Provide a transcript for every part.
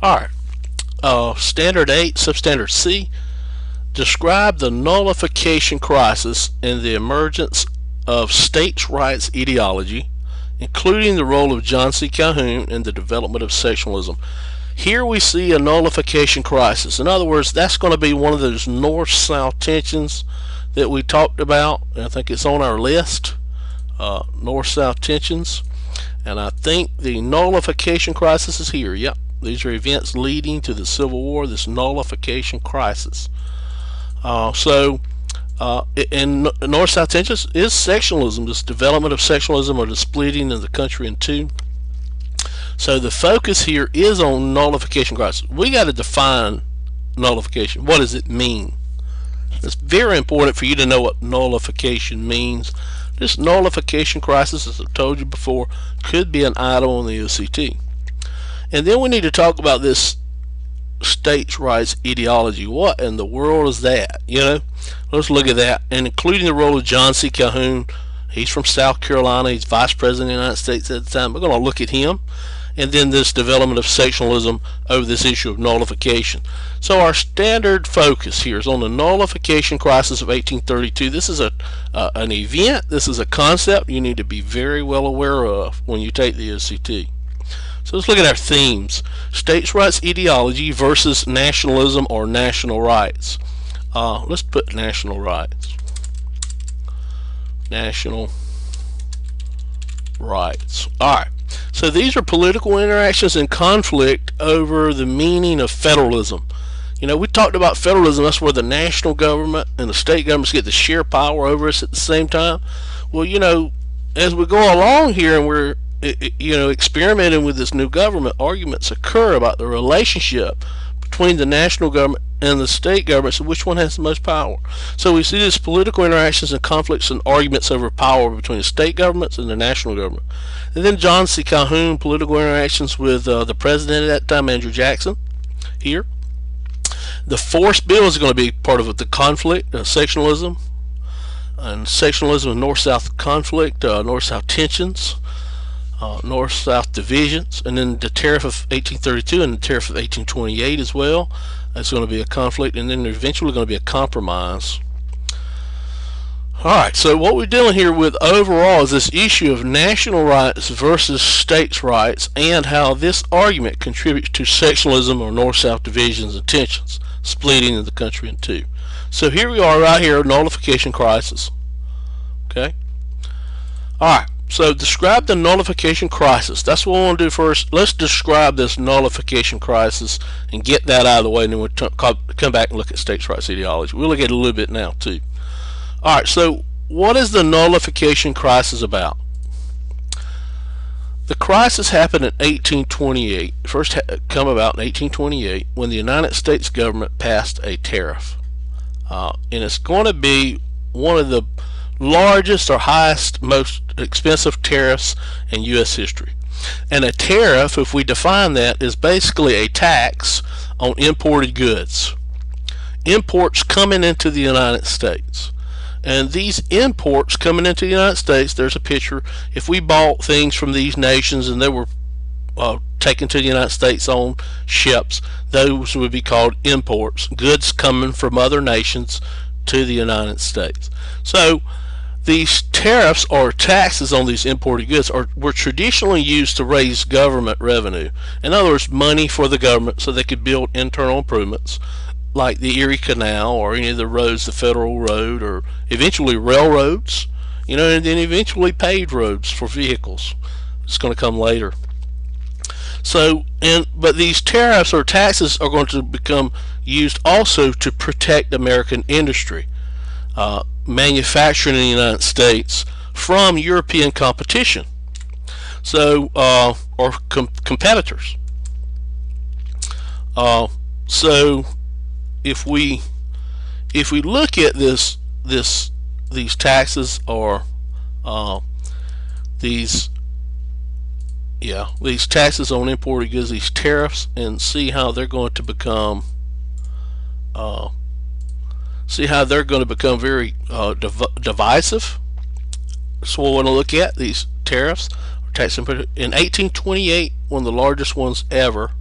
Alright, Standard 8, Substandard C, describe the nullification crisis and the emergence of states' rights ideology, including the role of John C. Calhoun in the development of sectionalism. Here we see a nullification crisis. In other words, that's going to be one of those north-south tensions that we talked about. I think it's on our list, north-south tensions. And I think the nullification crisis is here. Yep, these are events leading to the Civil War, this nullification crisis. In north-south tensions is sectionalism, this development of sectionalism or the splitting of the country in two. So the focus here is on nullification crisis. We got to define nullification. What does it mean? It's very important for you to know what nullification means. This nullification crisis, as I've told you before, could be an item on the EOCT. And then we need to talk about this states' rights ideology. What in the world is that? Let's look at that, and including the role of John C. Calhoun. He's from South Carolina. He's Vice President of the United States at the time. We're going to look at him, and then this development of sectionalism over this issue of nullification. So our standard focus here is on the nullification crisis of 1832. This is an event. This is a concept you need to be very well aware of when you take the EOCT. So let's look at our themes. States' rights ideology versus nationalism or national rights. Let's put national rights. National rights. Alright. So these are political interactions and conflict over the meaning of federalism. We talked about federalism. That's where the national government and the state governments get to share power over us at the same time. Well, as we go along here and we're experimenting with this new government, arguments occur about the relationship between the national government and the state government, so which one has the most power. So we see these political interactions and conflicts and arguments over power between the state governments and the national government. And then John C. Calhoun, political interactions with the president at that time, Andrew Jackson, here. The force bill is going to be part of the conflict, sectionalism, and sectionalism and north-south conflict, north-south tensions, north-south divisions, and then the Tariff of 1832 and the Tariff of 1828 as well. That's going to be a conflict, and then eventually going to be a compromise. Alright, so what we're dealing here with overall is this issue of national rights versus states' rights, and how this argument contributes to sectionalism or north-south divisions and tensions, splitting of the country in two. So here we are right here, nullification crisis. Okay? Alright. So describe the nullification crisis. That's what we want to do first. Let's describe this nullification crisis and get that out of the way, and then we'll come back and look at states' rights ideology. We'll look at it a little bit now too. Alright, so what is the nullification crisis about? The crisis happened in 1828. First come about in 1828 when the United States government passed a tariff. And it's going to be one of the largest or highest, most expensive tariffs in U.S. history. And a tariff, if we define that, is basically a tax on imported goods. Imports coming into the United States. And these imports coming into the United States, there's a picture. If we bought things from these nations and they were taken to the United States on ships, those would be called imports. Goods coming from other nations to the United States. So these tariffs or taxes on these imported goods were traditionally used to raise government revenue. In other words, money for the government so they could build internal improvements like the Erie Canal or any of the roads, the Federal Road, or eventually railroads, and then eventually paved roads for vehicles. It's going to come later. So, but these tariffs or taxes are going to become used also to protect American industry. Manufacturing in the United States from European competition, so or competitors. So if we look at these taxes or these taxes on imported goods, these tariffs, and see how they're going to become very divisive. So we want to look at these tariffs or tax in 1828. One of the largest ones ever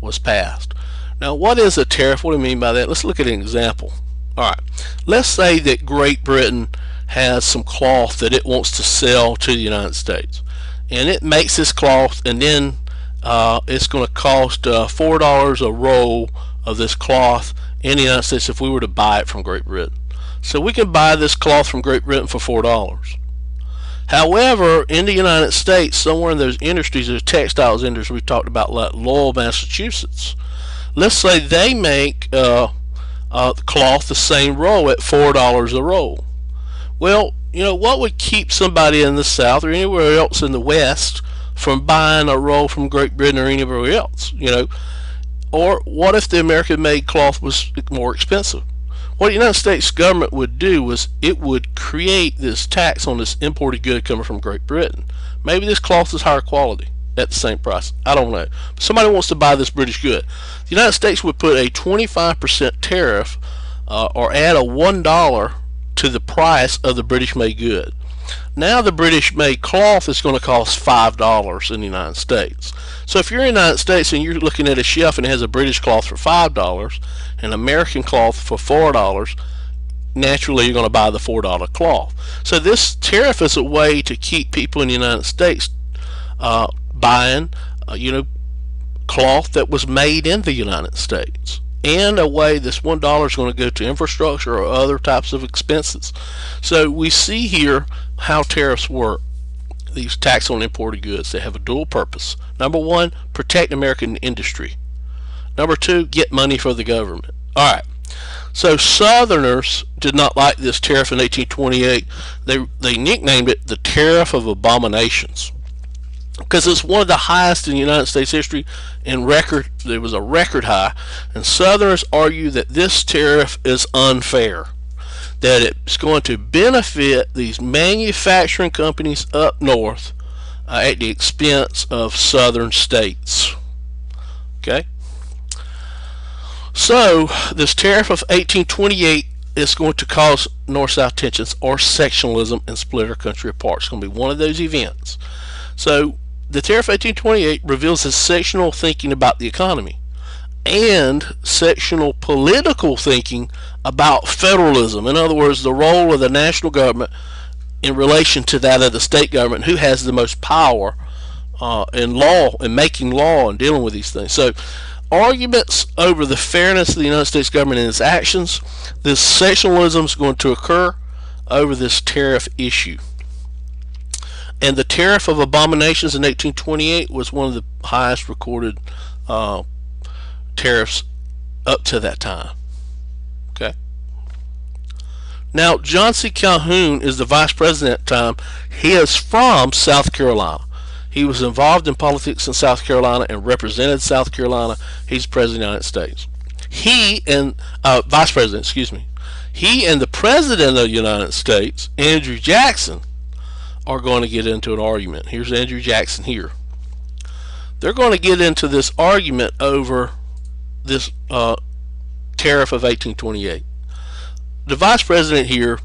was passed. Now, what is a tariff? What do you mean by that? Let's look at an example. All right, let's say that Great Britain has some cloth that it wants to sell to the United States, and it makes this cloth, and then it's going to cost $4 a roll of this cloth in the United States if we were to buy it from Great Britain. So we can buy this cloth from Great Britain for $4. However, in the United States, somewhere in those industries, those textiles industries we talked about, like Lowell, Massachusetts, let's say they make cloth the same roll at $4 a roll. Well, you know, what would keep somebody in the South or anywhere else in the West from buying a roll from Great Britain or anywhere else? You know, or what if the American-made cloth was more expensive? What the United States government would do was it would create this tax on this imported good coming from Great Britain. Maybe this cloth is higher quality at the same price. I don't know. But somebody wants to buy this British good. The United States would put a 25% tariff or add a $1 to the price of the British-made good. Now the British-made cloth is going to cost $5 in the United States. So if you're in the United States and you're looking at a shelf and it has a British cloth for $5 and American cloth for $4, naturally you're going to buy the $4 cloth. So this tariff is a way to keep people in the United States buying, cloth that was made in the United States. And a way this $1 is going to go to infrastructure or other types of expenses. So we see here how tariffs work. These tax on imported goods, they have a dual purpose. Number one, protect American industry. Number two, get money for the government. All right. So Southerners did not like this tariff in 1828. They nicknamed it the Tariff of Abominations, because it's one of the highest in United States history. In record, there was a record high, and Southerners argue that this tariff is unfair, that it's going to benefit these manufacturing companies up north at the expense of southern states. Okay, so this tariff of 1828 is going to cause north-south tensions or sectionalism and split our country apart. It's going to be one of those events. So the Tariff of 1828 reveals his sectional thinking about the economy and sectional political thinking about federalism. In other words, the role of the national government in relation to that of the state government, who has the most power in law, in making law and dealing with these things. So arguments over the fairness of the United States government and its actions, this sectionalism is going to occur over this tariff issue. And the Tariff of Abominations in 1828 was one of the highest recorded tariffs up to that time. Okay. Now, John C. Calhoun is the vice president at the time. He is from South Carolina. He was involved in politics in South Carolina and represented South Carolina. He's president of the United States. He and vice president, excuse me. He and the president of the United States, Andrew Jackson, are going to get into an argument. Here's Andrew Jackson here. They're going to get into this argument over this tariff of 1828. The vice president here,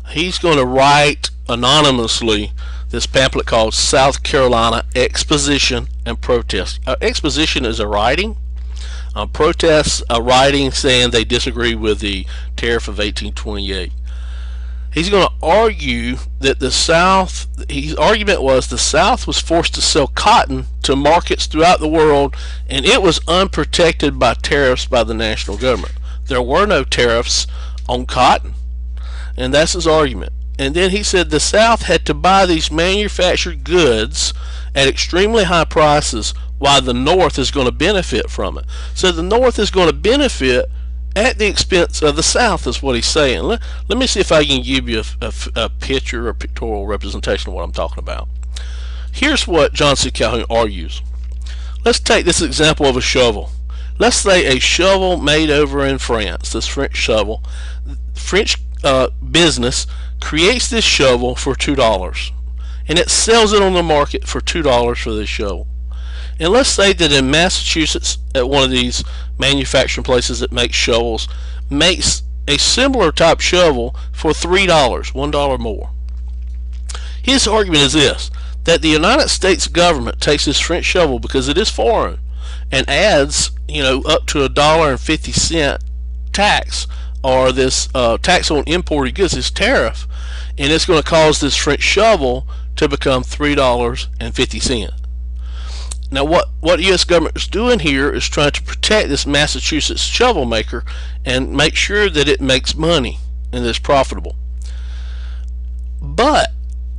he's going to write anonymously this pamphlet called South Carolina Exposition and Protest. Exposition is a writing. Protests a writing saying they disagree with the tariff of 1828. He's going to argue that the South, his argument was the South was forced to sell cotton to markets throughout the world, and it was unprotected by tariffs by the national government. There were no tariffs on cotton, and that's his argument. And then he said the South had to buy these manufactured goods at extremely high prices while the North is going to benefit from it. So the North is going to benefit at the expense of the South, is what he's saying. Let me see if I can give you a picture or pictorial representation of what I'm talking about. Here's what John C. Calhoun argues. Let's take this example of a shovel. Let's say a shovel made over in France, this French shovel. French business creates this shovel for $2, and it sells it on the market for $2 for this shovel. And let's say that in Massachusetts, at one of these manufacturing places that makes shovels, makes a similar type shovel for $3, $1 more. His argument is this, that the United States government takes this French shovel, because it is foreign, and adds, up to $1.50 tax, or this tax on imported goods, this tariff, and it's going to cause this French shovel to become $3.50. Now, what the U.S. government is doing here is trying to protect this Massachusetts shovel maker and make sure that it makes money and it's profitable. But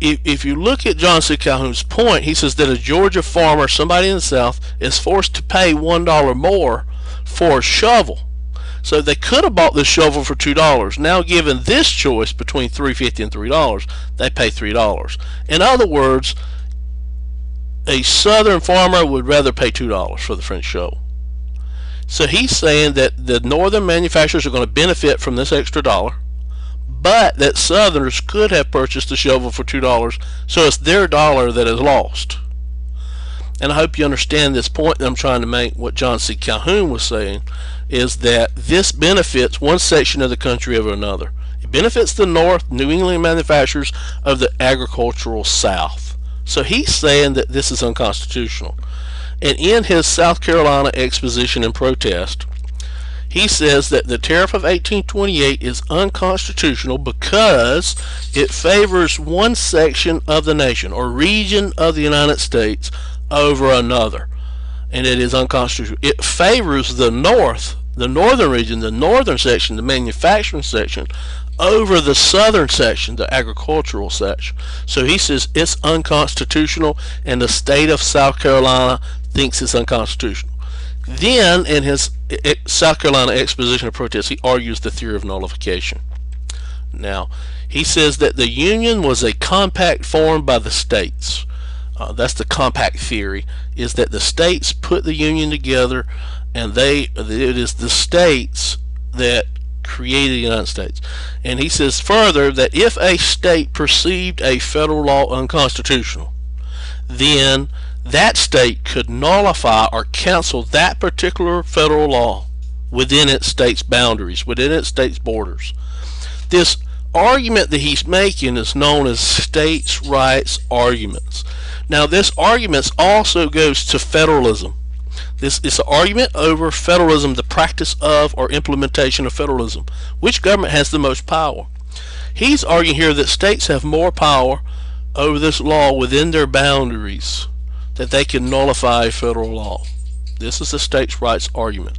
if you look at John C. Calhoun's point, he says that a Georgia farmer, somebody in the South, is forced to pay $1 more for a shovel. So they could have bought this shovel for $2. Now, given this choice between $3.50 and $3, they pay $3. In other words, a southern farmer would rather pay $2 for the French shovel. So he's saying that the northern manufacturers are going to benefit from this extra dollar, but that southerners could have purchased the shovel for $2, so it's their dollar that is lost. And I hope you understand this point that I'm trying to make. What John C. Calhoun was saying is that this benefits one section of the country over another. It benefits the North, New England manufacturers of the agricultural South. So he's saying that this is unconstitutional. And in his South Carolina exposition and protest, he says that the Tariff of 1828 is unconstitutional because it favors one section of the nation or region of the United States over another, and it is unconstitutional. It favors the North, the northern region, the northern section, the manufacturing section, over the southern section, the agricultural section. So he says it's unconstitutional, and the state of South Carolina thinks it's unconstitutional. Then in his South Carolina exposition of protest, he argues the theory of nullification. Now, he says that the Union was a compact formed by the states. That's the compact theory, is that the states put the Union together, and it is the states that created the United States. And he says further that if a state perceived a federal law unconstitutional, then that state could nullify or cancel that particular federal law within its state's boundaries, within its state's borders. This argument that he's making is known as states' rights arguments. Now, this argument also goes to federalism. This is an argument over federalism, the practice of or implementation of federalism. Which government has the most power? He's arguing here that states have more power over this law within their boundaries, that they can nullify federal law. This is the states' rights argument.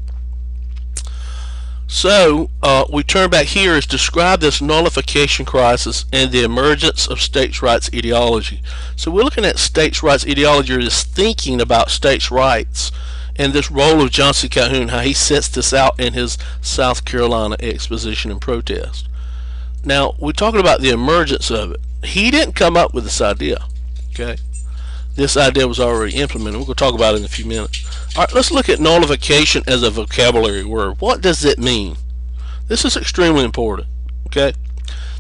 So we turn back here is describe this nullification crisis and the emergence of states' rights ideology. So we're looking at states' rights ideology, or this thinking about states' rights, and this role of John C. Calhoun, how he sets this out in his South Carolina exposition and protest. Now, we're talking about the emergence of it. He didn't come up with this idea. Okay, this idea was already implemented. We're going to talk about it in a few minutes. All right, let's look at nullification as a vocabulary word. What does it mean? This is extremely important. Okay,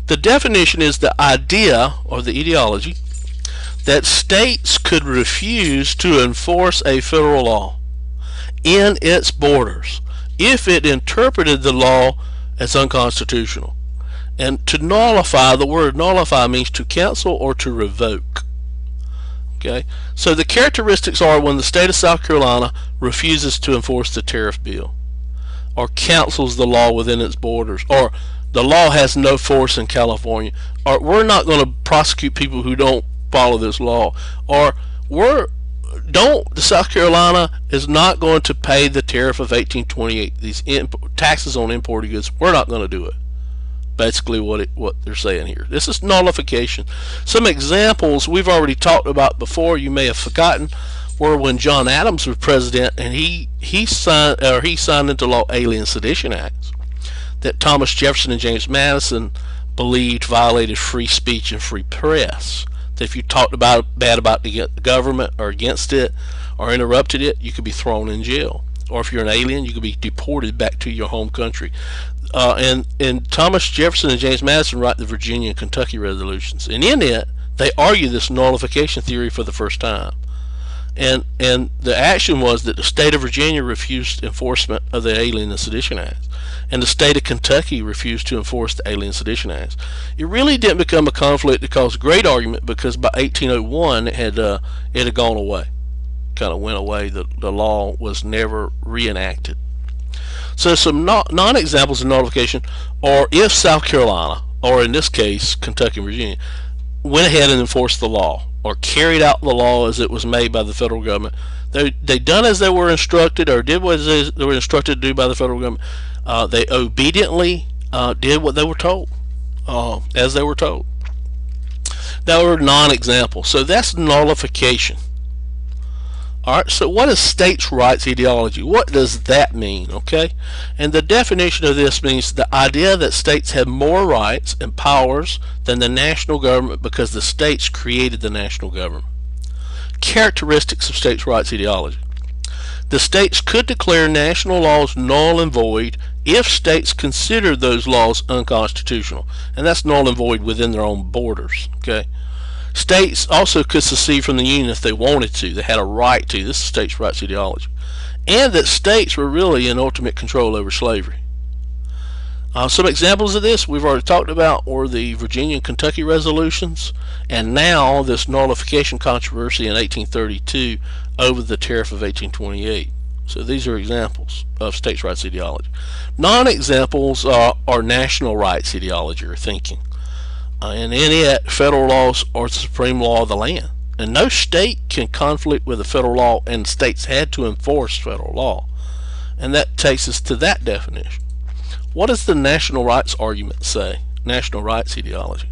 the definition is the idea or the ideology that states could refuse to enforce a federal law in its borders if it interpreted the law as unconstitutional. And to nullify, the word nullify means to cancel or to revoke. Okay, so the characteristics are when the state of South Carolina refuses to enforce the tariff bill, or cancels the law within its borders, or the law has no force in California, or we're not going to prosecute people who don't follow this law, or the South Carolina is not going to pay the tariff of 1828, these taxes on imported goods. We're not going to do it. Basically what they're saying here. This is nullification. Some examples we've already talked about before, you may have forgotten, were when John Adams was president and he signed into law Alien Sedition Acts that Thomas Jefferson and James Madison believed violated free speech and free press. That if you talked bad about the government or against it or interrupted it, you could be thrown in jail. Or if you're an alien, you could be deported back to your home country. And Thomas Jefferson and James Madison write the Virginia and Kentucky resolutions, and in it they argue this nullification theory for the first time. And the action was that the state of Virginia refused enforcement of the Alien and Sedition Acts, and the state of Kentucky refused to enforce the Alien and Sedition Acts. It really didn't become a conflict that caused great argument because by 1801 it had gone away. kind of went away. The law was never reenacted. So some non-examples of nullification are if South Carolina, or in this case Kentucky and Virginia, went ahead and enforced the law or carried out the law as it was made by the federal government. They done as they were instructed, or did what they were instructed to do by the federal government. They obediently did what they were told, as they were told. That were non-examples. So that's nullification. Alright, so what is states' rights ideology? What does that mean? Okay, and the definition of this means the idea that states have more rights and powers than the national government because the states created the national government. Characteristics of states' rights ideology. The states could declare national laws null and void if states considered those laws unconstitutional, and that's null and void within their own borders. Okay. States also could secede from the Union if they wanted to. They had a right to. This is states' rights ideology. And that states were really in ultimate control over slavery. Some examples of this we've already talked about were the Virginia and Kentucky resolutions, and now this nullification controversy in 1832 over the Tariff of 1828. So these are examples of states' rights ideology. Non-examples are national rights ideology or thinking. And in it, federal laws are the supreme law of the land. And no state can conflict with the federal law, and states had to enforce federal law. And that takes us to that definition. What does the national rights argument say? National rights ideology.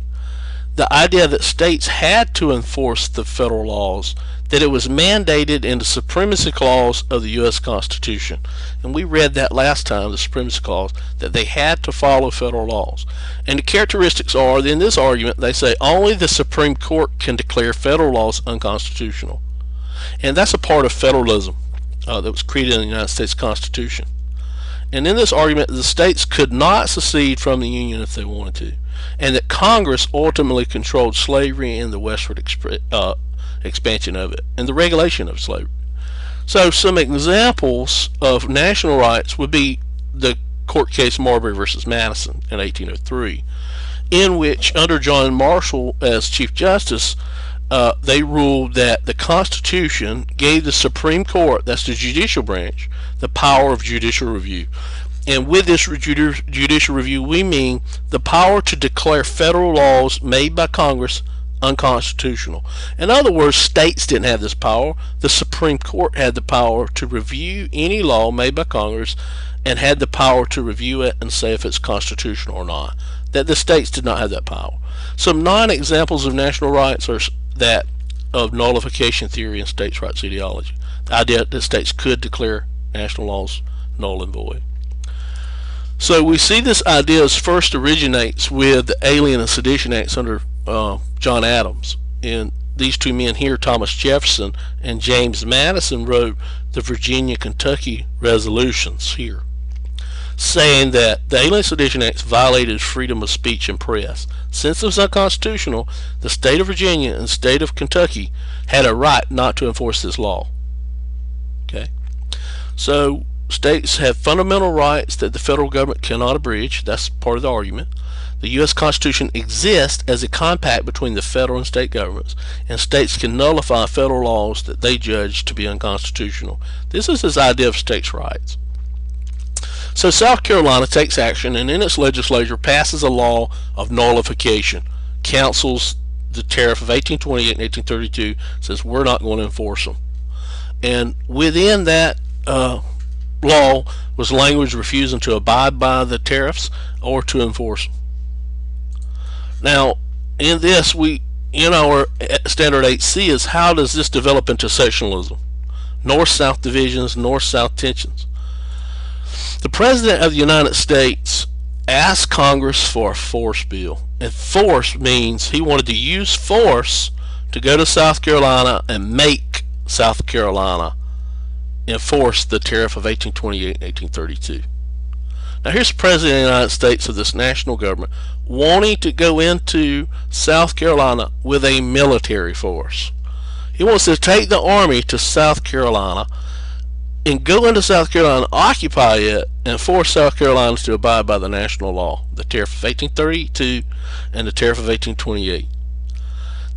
The idea that states had to enforce the federal laws, that it was mandated in the supremacy clause of the U.S. Constitution. And we read that last time, the supremacy clause, that they had to follow federal laws. And the characteristics are, in this argument, they say only the Supreme Court can declare federal laws unconstitutional. And that's a part of federalism that was created in the United States Constitution. And in this argument, the states could not secede from the Union if they wanted to, and that Congress ultimately controlled slavery and the westward expansion of it, and the regulation of slavery. So some examples of national rights would be the court case Marbury versus Madison in 1803, in which under John Marshall as Chief Justice, they ruled that the Constitution gave the Supreme Court, that's the judicial branch, the power of judicial review. And with this judicial review, we mean the power to declare federal laws made by Congress unconstitutional. In other words, states didn't have this power. The Supreme Court had the power to review any law made by Congress and had the power to review it and say if it's constitutional or not. That the states did not have that power. Some non-examples of national rights are that of nullification theory and states' rights ideology. The idea that states could declare national laws null and void. So we see this idea first originates with the Alien and Sedition Acts under John Adams. And these two men here, Thomas Jefferson and James Madison, wrote the Virginia-Kentucky resolutions here, saying that the Alien and Sedition Acts violated freedom of speech and press. Since it was unconstitutional, the state of Virginia and the state of Kentucky had a right not to enforce this law. Okay, so states have fundamental rights that the federal government cannot abridge. That's part of the argument. The U.S. Constitution exists as a compact between the federal and state governments, and states can nullify federal laws that they judge to be unconstitutional. This is this idea of states' rights. So South Carolina takes action and in its legislature passes a law of nullification, cancels the Tariff of 1828 and 1832, says we're not going to enforce them. And within that law was language refusing to abide by the tariffs or to enforce them. Now, in this, our standard 8C is how does this develop into sectionalism? North-South divisions, North-South tensions. The President of the United States asked Congress for a force bill. And force means he wanted to use force to go to South Carolina and make South Carolina enforce the Tariff of 1828 and 1832. Now here's the President of the United States of this national government wanting to go into South Carolina with a military force. He wants to take the army to South Carolina and go into South Carolina, occupy it, and force South Carolina to abide by the national law, the Tariff of 1832 and the Tariff of 1828.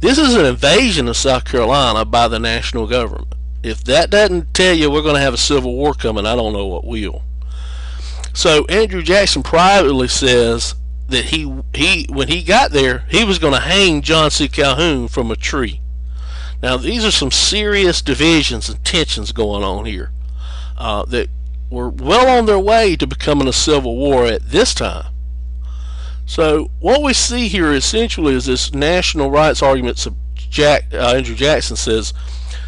This is an invasion of South Carolina by the national government. If that doesn't tell you we're going to have a civil war coming, I don't know what will. So Andrew Jackson privately says that he when he got there, he was going to hang John C. Calhoun from a tree. Now these are some serious divisions and tensions going on here that were well on their way to becoming a civil war at this time. So what we see here essentially is this national rights argument. Andrew Jackson says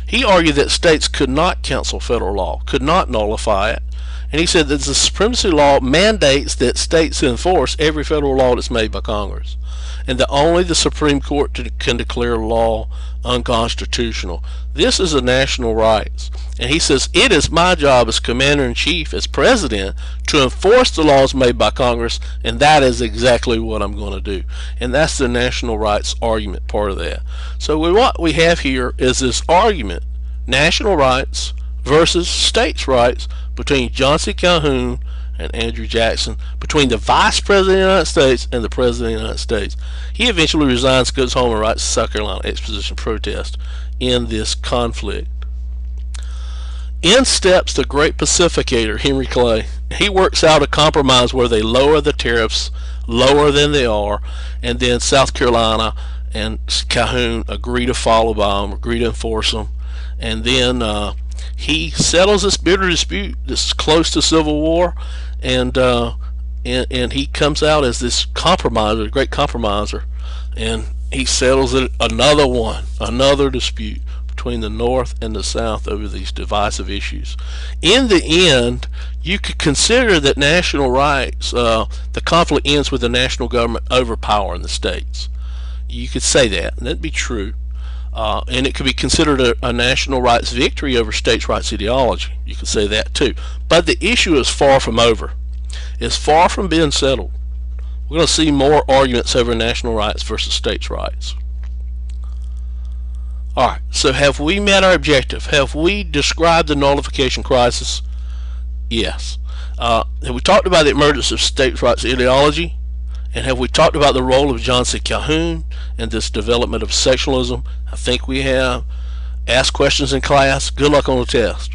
he argued that states could not cancel federal law, could not nullify it, and he said that the supremacy law mandates that states enforce every federal law that's made by Congress, and that only the Supreme Court can declare law unconstitutional. This is a national rights, and he says it is my job as commander-in-chief, as president, to enforce the laws made by Congress, and that is exactly what I'm going to do. And that's the national rights argument part of that. So what we have here is this argument, national rights versus states' rights, between John C. Calhoun and Andrew Jackson, between the Vice President of the United States and the President of the United States. He eventually resigns, goes home, and writes the South Carolina Exposition Protest in this conflict. In steps the great pacificator, Henry Clay. He works out a compromise where they lower the tariffs lower than they are, and then South Carolina and Calhoun agree to follow by them, agree to enforce them, and then he settles this bitter dispute that's close to civil war, and he comes out as this compromiser, great compromiser, and he settles it, another dispute between the North and the South over these divisive issues. In the end, you could consider that national rights, the conflict ends with the national government overpowering the states. You could say that, and that'd be true. And it could be considered a national rights victory over states' rights ideology. You could say that too. But the issue is far from over. It's far from being settled. We're going to see more arguments over national rights versus states' rights. Alright, so have we met our objective? Have we described the nullification crisis? Yes. Have we talked about the emergence of states' rights ideology? And have we talked about the role of John C. Calhoun and this development of sectionalism? I think we have. Ask questions in class. Good luck on the test.